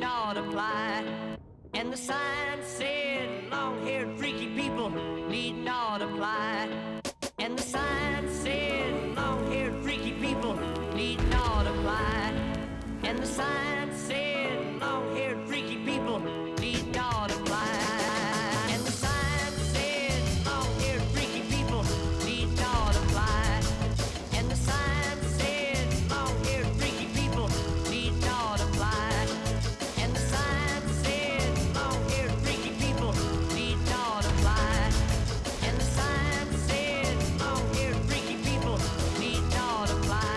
not apply. And the sign said, long-haired freaky people need not apply. And the sign said, long-haired freaky people need not apply. And the sign said, long-haired freaky people need not apply. And the sign said, long-haired freaky people need not apply. And the sign said, long-haired freaky people need not apply. And the sign said, long-haired freaky people need not apply. And the sign said, long-haired freaky people need not apply.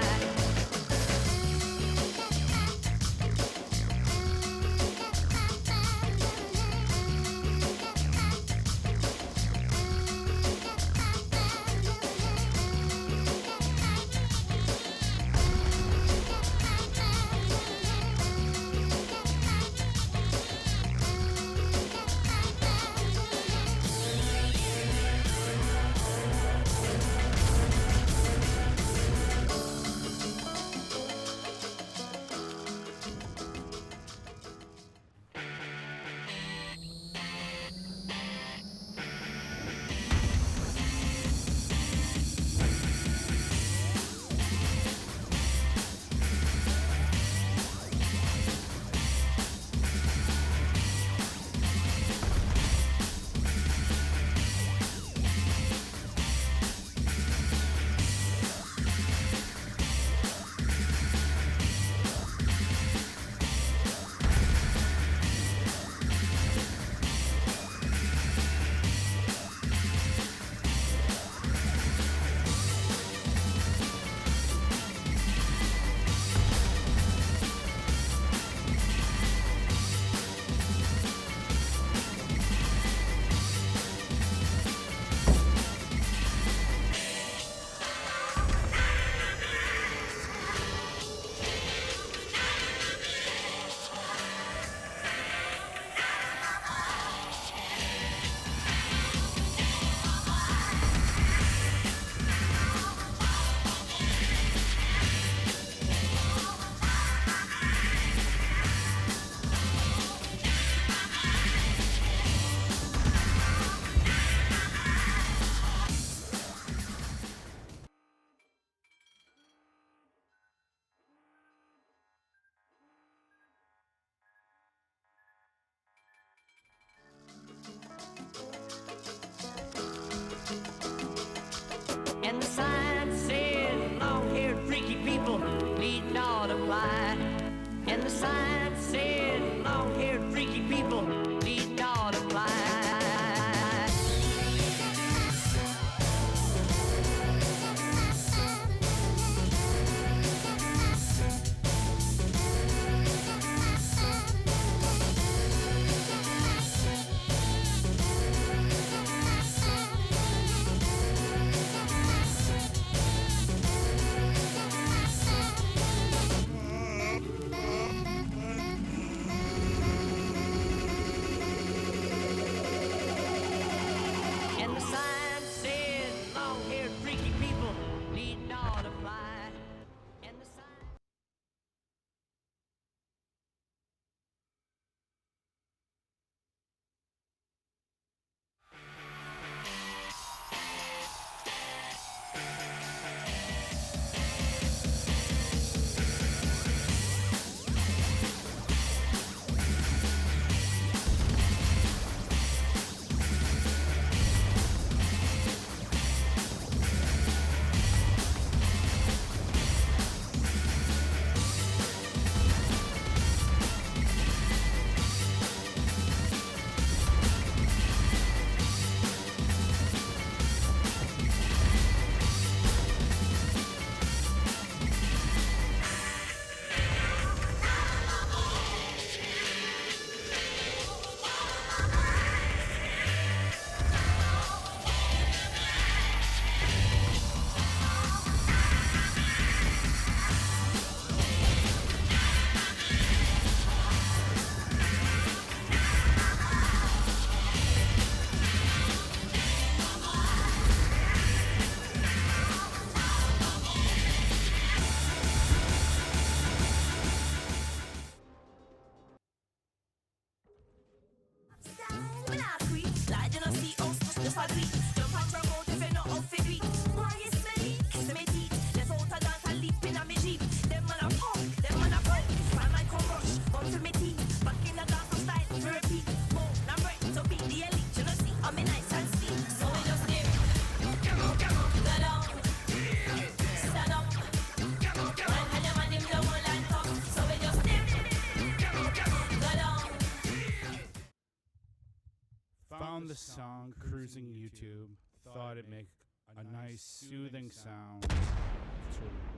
Found the song cruising YouTube. Thought it'd make a nice soothing sound to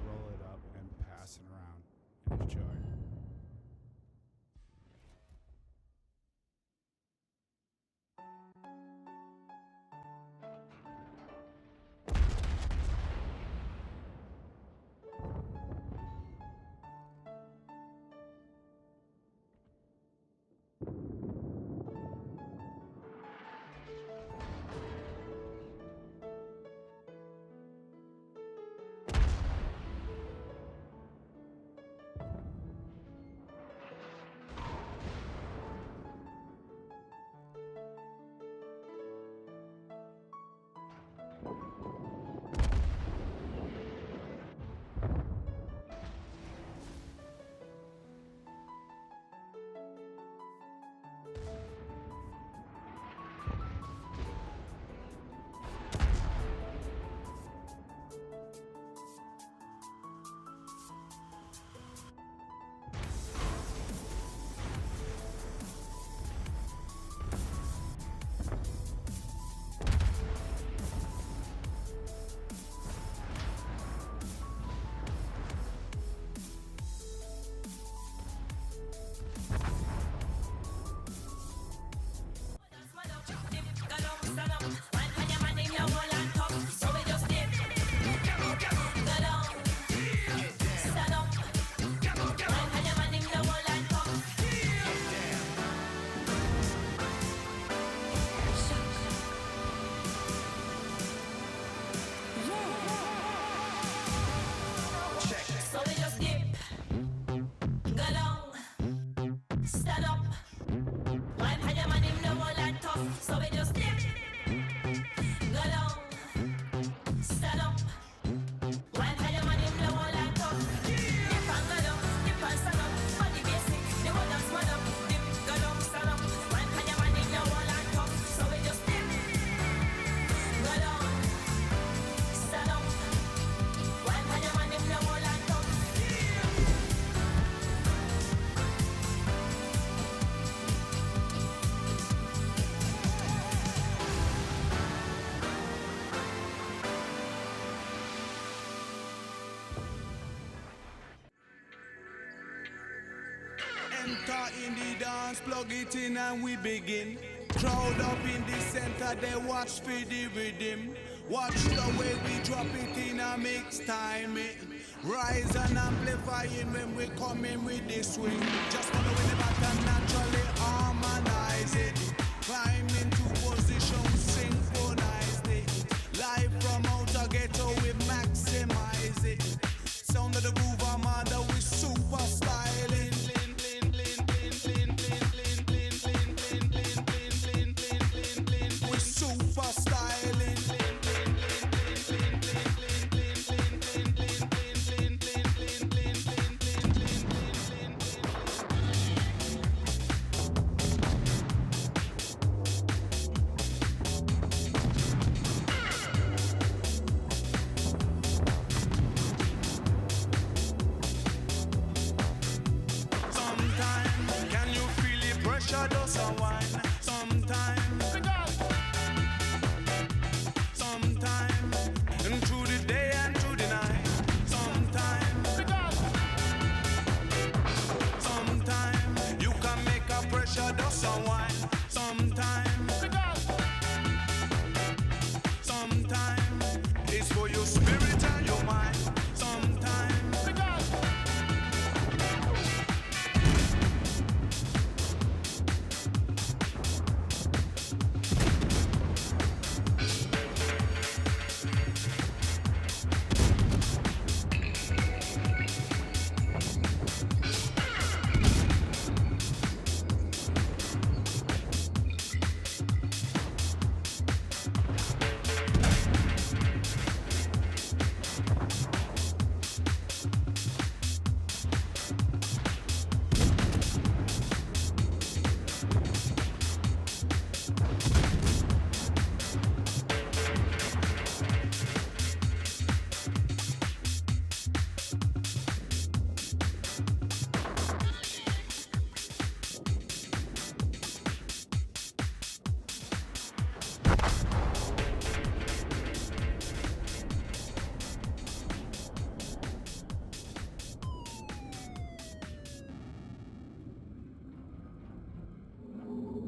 roll it up and pass it around. Enjoy. Enter in the dance, plug it in and we begin. Crowd up in the center, they watch for the rhythm. Watch the way we drop it in a mix time. Rise and amplifying when we come in with the swing. Just following the pattern, naturally harmonize it. Climb into position, synchronize it. Live from outer ghetto, we maximize it. Sound of the groove armada, we super styling. We super styling. Sometimes, can you feel the pressure does a wine?